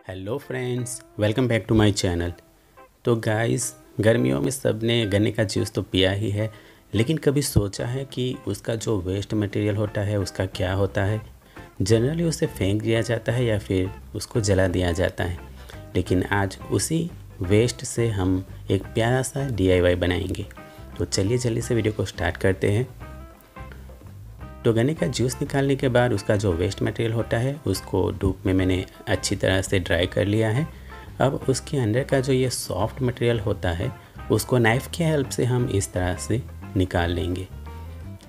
Hello friends, welcome back to my channel. तो guys, गर्मियों में सब ने गन्ने का जूस तो पिया ही है, लेकिन कभी सोचा है कि उसका जो वेस्ट मटेरियल होता है उसका क्या होता है। जनरली उसे फेंक दिया जाता है या फिर उसको जला दिया जाता है, लेकिन आज उसी वेस्ट से हम एक प्यारा सा DIY बनाएंगे। तो चलिए जल्दी से वीडियो को स्टार्ट करते हैं। तो गन्ने का जूस निकालने के बाद उसका जो वेस्ट मटेरियल होता है उसको धूप में मैंने अच्छी तरह से ड्राई कर लिया है। अब उसके अंदर का जो ये सॉफ्ट मटेरियल होता है उसको नाइफ़ की हेल्प से हम इस तरह से निकाल लेंगे।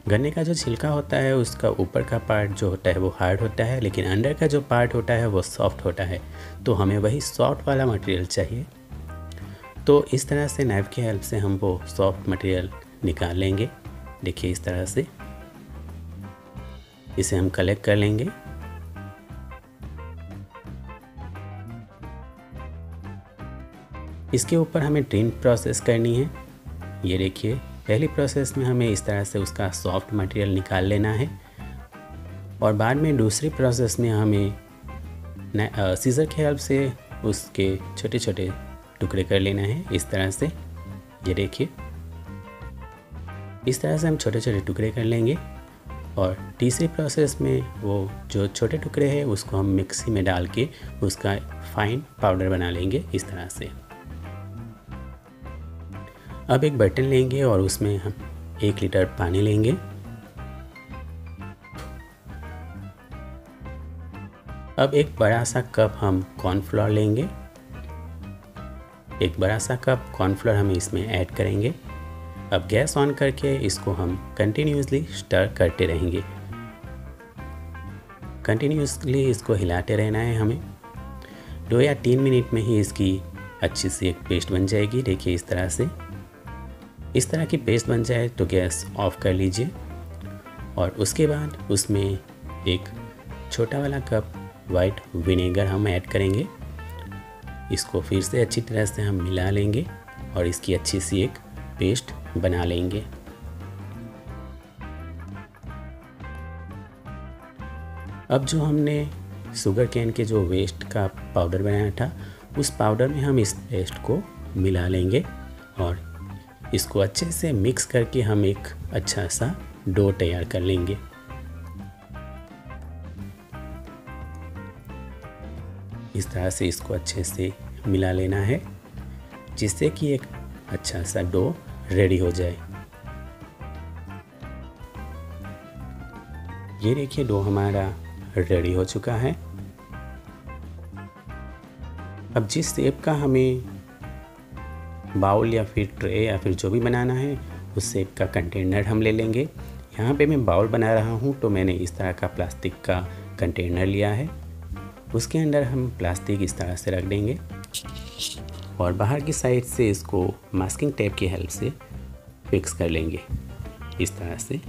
गन्ने का जो छिलका होता है उसका ऊपर का पार्ट जो होता है वो हार्ड होता है, लेकिन अंदर का जो पार्ट होता है वो सॉफ्ट होता है। तो हमें वही सॉफ्ट वाला मटेरियल चाहिए। तो इस तरह से नाइफ़ की हेल्प से हम वो सॉफ्ट मटेरियल निकाल लेंगे। देखिए इस तरह से इसे हम कलेक्ट कर लेंगे। इसके ऊपर हमें ड्रिन प्रोसेस करनी है। ये देखिए, पहली प्रोसेस में हमें इस तरह से उसका सॉफ्ट मटेरियल निकाल लेना है और बाद में दूसरी प्रोसेस में हमें सीज़र की हेल्प से उसके छोटे छोटे टुकड़े कर लेना है इस तरह से। ये देखिए, इस तरह से हम छोटे छोटे टुकड़े कर लेंगे और तीसरी प्रोसेस में वो जो छोटे टुकड़े हैं उसको हम मिक्सी में डाल के उसका फाइन पाउडर बना लेंगे इस तरह से। अब एक बर्तन लेंगे और उसमें हम 1 लीटर पानी लेंगे। अब एक बड़ा सा कप हम कॉर्नफ्लोर लेंगे। एक बड़ा सा कप कॉर्नफ्लोर हम इसमें ऐड करेंगे। अब गैस ऑन करके इसको हम कंटिन्यूसली स्टर करते रहेंगे। कंटिन्यूसली इसको हिलाते रहना है हमें। 2 या 3 मिनट में ही इसकी अच्छी सी एक पेस्ट बन जाएगी। देखिए इस तरह से, इस तरह की पेस्ट बन जाए तो गैस ऑफ कर लीजिए और उसके बाद उसमें एक छोटा वाला कप वाइट विनेगर हम ऐड करेंगे। इसको फिर से अच्छी तरह से हम मिला लेंगे और इसकी अच्छी सी एक पेस्ट बना लेंगे। अब जो हमने शुगर केन के जो वेस्ट का पाउडर बनाया था उस पाउडर में हम इस पेस्ट को मिला लेंगे और इसको अच्छे से मिक्स करके हम एक अच्छा सा डो तैयार कर लेंगे। इस तरह से इसको अच्छे से मिला लेना है जिससे कि एक अच्छा सा डो रेडी हो जाए। ये देखिए, डो हमारा रेडी हो चुका है। अब जिस शेप का हमें बाउल या फिर ट्रे या फिर जो भी बनाना है उस शेप का कंटेनर हम ले लेंगे। यहाँ पे मैं बाउल बना रहा हूँ तो मैंने इस तरह का प्लास्टिक का कंटेनर लिया है। उसके अंदर हम प्लास्टिक इस तरह से रख देंगे और बाहर की साइड से इसको मास्किंग टेप की हेल्प से फिक्स कर लेंगे इस तरह से।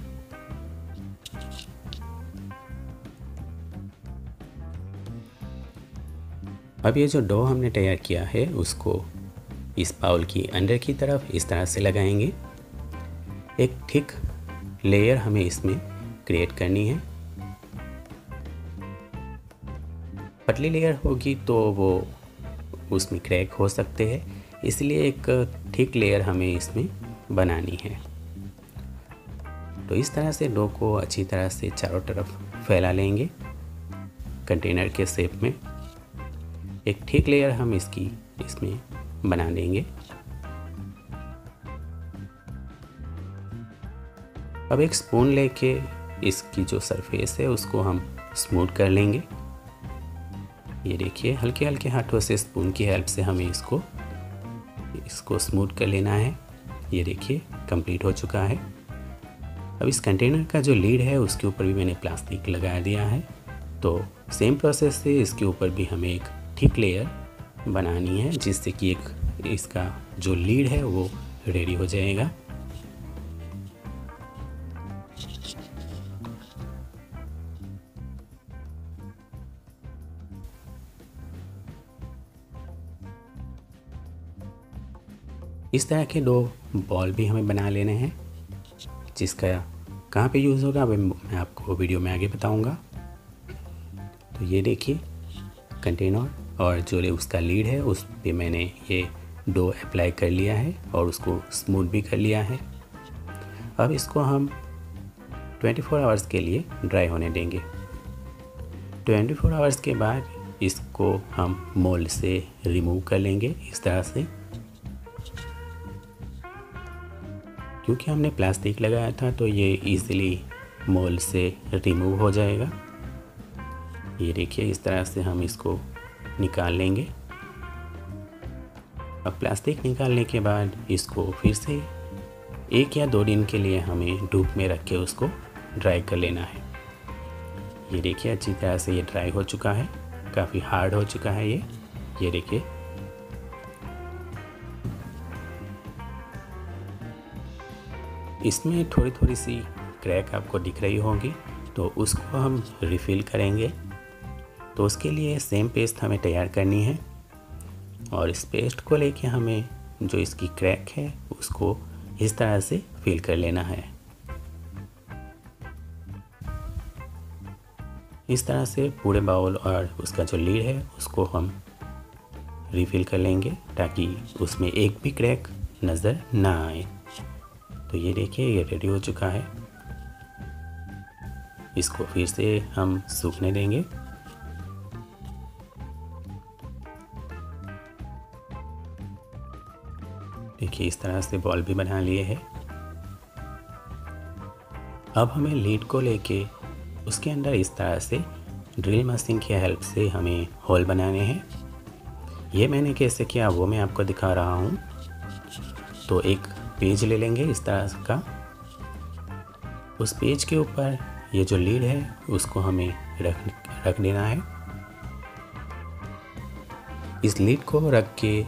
अब ये जो डो हमने तैयार किया है उसको इस बाउल की अंदर की तरफ इस तरह से लगाएंगे। एक थिक लेयर हमें इसमें क्रिएट करनी है। पतली लेयर होगी तो वो उसमें क्रैक हो सकते हैं, इसलिए एक थिक लेयर हमें इसमें बनानी है। तो इस तरह से डो को अच्छी तरह से चारों तरफ फैला लेंगे कंटेनर के शेप में। एक थिक लेयर हम इसमें बना देंगे। अब एक स्पून लेके इसकी जो सरफेस है उसको हम स्मूथ कर लेंगे। ये देखिए, हल्के हल्के हाथों से स्पून की हेल्प से हमें इसको स्मूथ कर लेना है। ये देखिए, कंप्लीट हो चुका है। अब इस कंटेनर का जो लीड है उसके ऊपर भी मैंने प्लास्टिक लगा दिया है। तो सेम प्रोसेस से इसके ऊपर भी हमें एक थिक लेयर बनानी है जिससे कि एक इसका जो लीड है वो रेडी हो जाएगा। इस तरह के 2 बॉल भी हमें बना लेने हैं, जिसका कहाँ पे यूज़ होगा वह मैं आपको वीडियो में आगे बताऊंगा। तो ये देखिए, कंटेनर और जो उसका लीड है उस पे मैंने ये डो अप्लाई कर लिया है और उसको स्मूथ भी कर लिया है। अब इसको हम 24 आवर्स के लिए ड्राई होने देंगे। 24 आवर्स के बाद इसको हम मोल्ड से रिमूव कर लेंगे इस तरह से। क्योंकि हमने प्लास्टिक लगाया था तो ये इजीली मोल्ड से रिमूव हो जाएगा। ये देखिए इस तरह से हम इसको निकाल लेंगे। अब प्लास्टिक निकालने के बाद इसको फिर से 1 या 2 दिन के लिए हमें धूप में रख के उसको ड्राई कर लेना है। ये देखिए अच्छी तरह से ये ड्राई हो चुका है, काफ़ी हार्ड हो चुका है ये देखिए। इसमें थोड़ी थोड़ी सी क्रैक आपको दिख रही होगी, तो उसको हम रिफ़िल करेंगे। तो उसके लिए सेम पेस्ट हमें तैयार करनी है और इस पेस्ट को लेके हमें जो इसकी क्रैक है उसको इस तरह से फिल कर लेना है। इस तरह से पूरे बाउल और उसका जो लीड है उसको हम रिफ़िल कर लेंगे ताकि उसमें एक भी क्रैक नज़र ना आए। तो ये देखिए ये रेडी हो चुका है। इसको फिर से हम सूखने देंगे। देखिए इस तरह से बॉल भी बना लिए हैं। अब हमें लीड को लेके उसके अंदर इस तरह से ड्रिल मशीन की हेल्प से हमें होल बनाने हैं। ये मैंने कैसे किया वो मैं आपको दिखा रहा हूँ। तो एक पेज ले लेंगे इस तरह का, उस पेज के ऊपर ये जो लीड है उसको हमें रख देना है। इस लीड को रख के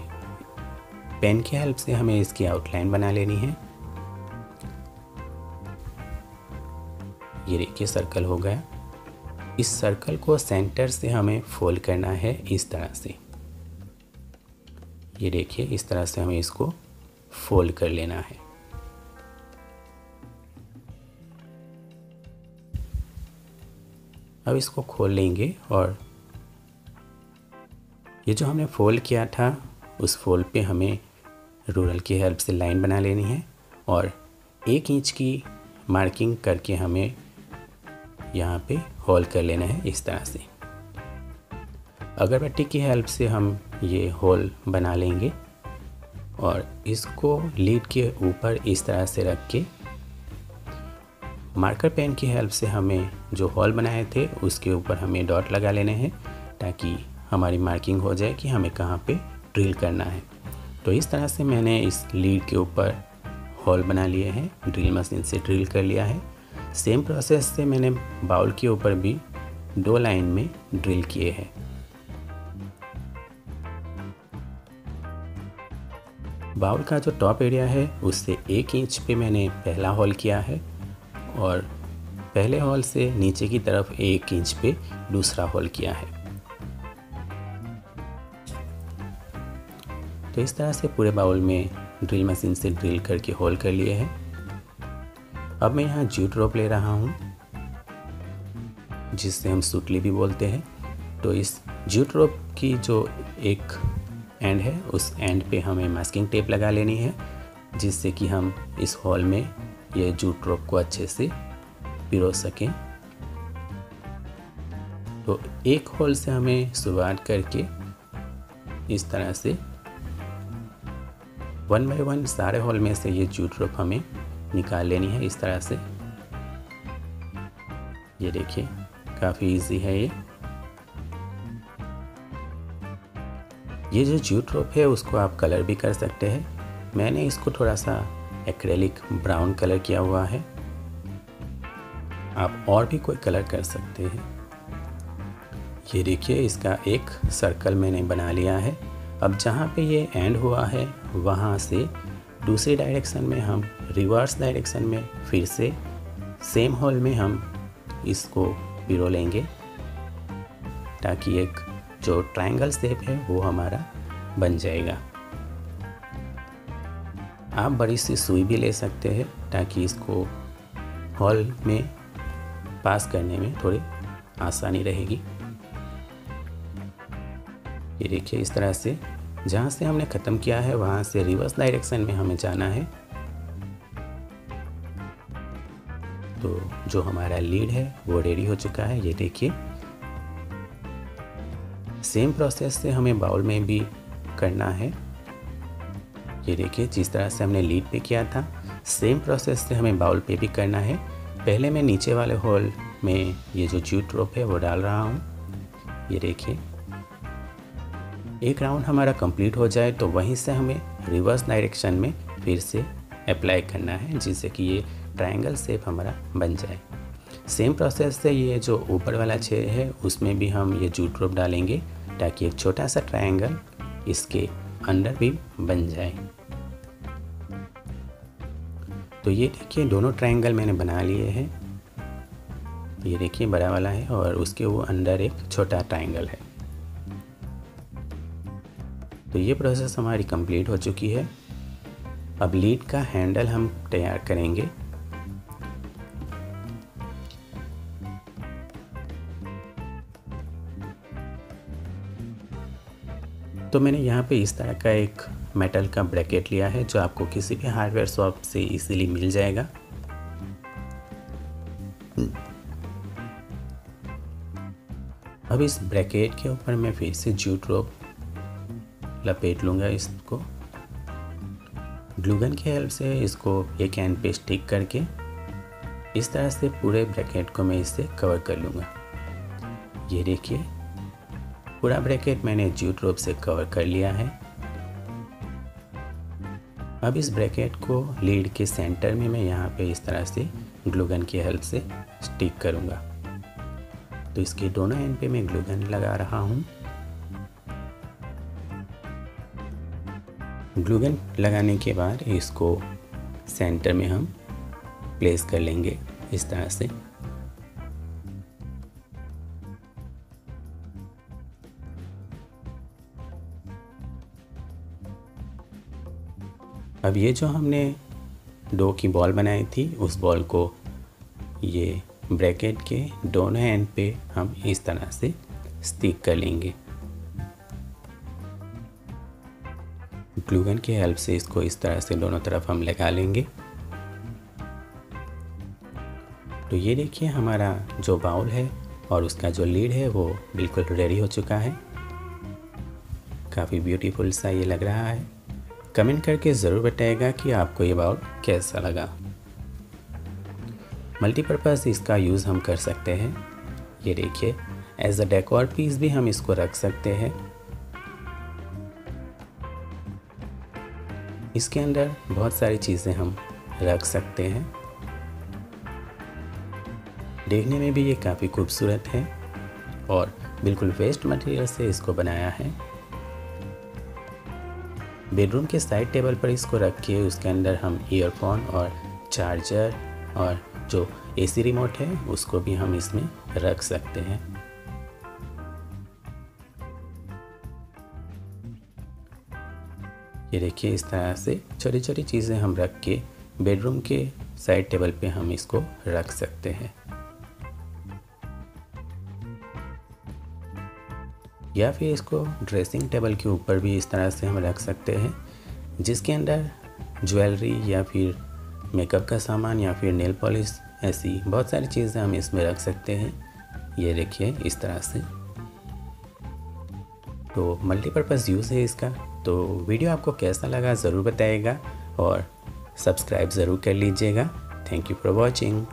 पेन की हेल्प से हमें इसकी आउटलाइन बना लेनी है। ये देखिए सर्कल हो गया। इस सर्कल को सेंटर से हमें फोल्ड करना है इस तरह से। ये देखिए इस तरह से हमें इसको फोल्ड कर लेना है। अब इसको खोल लेंगे और ये जो हमने फोल्ड किया था उस फोल्ड पे हमें रूलर की हेल्प से लाइन बना लेनी है और 1 इंच की मार्किंग करके हमें यहाँ पे होल कर लेना है इस तरह से। अगरबत्ती की हेल्प से हम ये होल बना लेंगे और इसको लीड के ऊपर इस तरह से रख के मार्कर पेन की हेल्प से हमें जो होल बनाए थे उसके ऊपर हमें डॉट लगा लेने हैं ताकि हमारी मार्किंग हो जाए कि हमें कहाँ पे ड्रिल करना है। तो इस तरह से मैंने इस लीड के ऊपर होल बना लिए हैं, ड्रिल मशीन से ड्रिल कर लिया है। सेम प्रोसेस से मैंने बाउल के ऊपर भी 2 लाइन में ड्रिल किए हैं। बाउल का जो टॉप एरिया है उससे 1 इंच पे मैंने पहला होल किया है और पहले होल से नीचे की तरफ 1 इंच पे दूसरा होल किया है। तो इस तरह से पूरे बाउल में ड्रिल मशीन से ड्रिल करके होल कर लिए हैं। अब मैं यहाँ जूट रोप ले रहा हूँ जिससे हम सुतली भी बोलते हैं। तो इस जूट रोप की जो एक एंड है उस एंड पे हमें मास्किंग टेप लगा लेनी है जिससे कि हम इस होल में ये जूट रोप को अच्छे से पिरो सकें। तो एक होल से हमें शुरुआत करके इस तरह से 1 बाय 1 सारे होल में से ये जूट रोप हमें निकाल लेनी है इस तरह से। ये देखिए काफ़ी इजी है ये जो जूट रोप है उसको आप कलर भी कर सकते हैं। मैंने इसको थोड़ा सा एक्रेलिक ब्राउन कलर किया हुआ है, आप और भी कोई कलर कर सकते हैं। ये देखिए इसका एक सर्कल मैंने बना लिया है। अब जहाँ पे ये एंड हुआ है वहाँ से दूसरी डायरेक्शन में हम रिवर्स डायरेक्शन में फिर से सेम होल में हम इसको पिरो लेंगे ताकि एक जो ट्रायंगल शेप है वो हमारा बन जाएगा। आप बड़ी सी सुई भी ले सकते हैं ताकि इसको होल में पास करने में थोड़ी आसानी रहेगी। ये देखिए इस तरह से जहाँ से हमने ख़त्म किया है वहाँ से रिवर्स डायरेक्शन में हमें जाना है। तो जो हमारा लीड है वो रेडी हो चुका है। ये देखिए सेम प्रोसेस से हमें बाउल में भी करना है। ये देखिए जिस तरह से हमने लीड पे किया था सेम प्रोसेस से हमें बाउल पे भी करना है। पहले मैं नीचे वाले होल में ये जो जूट रोप है वो डाल रहा हूँ। ये देखिए एक राउंड हमारा कंप्लीट हो जाए तो वहीं से हमें रिवर्स डायरेक्शन में फिर से अप्लाई करना है, जिससे कि ये ट्रायंगल शेप हमारा बन जाए। सेम प्रोसेस से ये जो ऊपर वाला छेद है उसमें भी हम ये जूट रोप डालेंगे ताकि एक छोटा सा ट्रायंगल इसके अंदर भी बन जाए। तो ये देखिए दोनों ट्रायंगल मैंने बना लिए हैं। ये देखिए बड़ा वाला है और उसके वो अंदर एक छोटा ट्रायंगल है। तो ये प्रोसेस हमारी कंप्लीट हो चुकी है। अब लीड का हैंडल हम तैयार करेंगे। तो मैंने यहाँ पे इस तरह का एक मेटल का ब्रैकेट लिया है जो आपको किसी भी हार्डवेयर शॉप से इजीली मिल जाएगा। अब इस ब्रैकेट के ऊपर मैं फिर से जूट रोप लपेट लूँगा। इसको ग्लूगन की हेल्प से इसको एक एंड पे स्टिक करके इस तरह से पूरे ब्रैकेट को मैं इससे कवर कर लूँगा। ये देखिए पूरा ब्रैकेट मैंने जूट रोप से कवर कर लिया है। अब इस ब्रैकेट को लीड के सेंटर में मैं यहाँ पे इस तरह से ग्लूगन की हेल्प से स्टिक करूँगा। तो इसके दोनों एंड पे मैं ग्लूगन लगा रहा हूँ। ग्लूगन लगाने के बाद इसको सेंटर में हम प्लेस कर लेंगे इस तरह से। अब ये जो हमने डो की बॉल बनाई थी उस बॉल को ये ब्रैकेट के दोनों एंड पे हम इस तरह से स्टिक कर लेंगे। ग्लूगन की हेल्प से इसको इस तरह से दोनों तरफ हम लगा लेंगे। तो ये देखिए हमारा जो बाउल है और उसका जो लीड है वो बिल्कुल रेडी हो चुका है। काफ़ी ब्यूटीफुल सा ये लग रहा है। कमेंट करके ज़रूर बताइएगा कि आपको ये बाउल कैसा लगा। मल्टीपर्पज़ इसका यूज़ हम कर सकते हैं। ये देखिए एज अ डेकोर पीस भी हम इसको रख सकते हैं। इसके अंदर बहुत सारी चीज़ें हम रख सकते हैं। देखने में भी ये काफ़ी खूबसूरत है और बिल्कुल वेस्ट मटेरियल से इसको बनाया है। बेडरूम के साइड टेबल पर इसको रख के उसके अंदर हम ईयरफोन और चार्जर और जो एसी रिमोट है उसको भी हम इसमें रख सकते हैं। ये देखिए इस तरह से छोटी छोटी चीज़ें हम रख के बेडरूम के साइड टेबल पे हम इसको रख सकते हैं। या फिर इसको ड्रेसिंग टेबल के ऊपर भी इस तरह से हम रख सकते हैं, जिसके अंदर ज्वेलरी या फिर मेकअप का सामान या फिर नेल पॉलिश ऐसी बहुत सारी चीज़ें हम इसमें रख सकते हैं। ये देखिए इस तरह से। तो मल्टीपर्पज़ यूज़ है इसका। तो वीडियो आपको कैसा लगा ज़रूर बताइएगा और सब्सक्राइब ज़रूर कर लीजिएगा। Thank you for watching.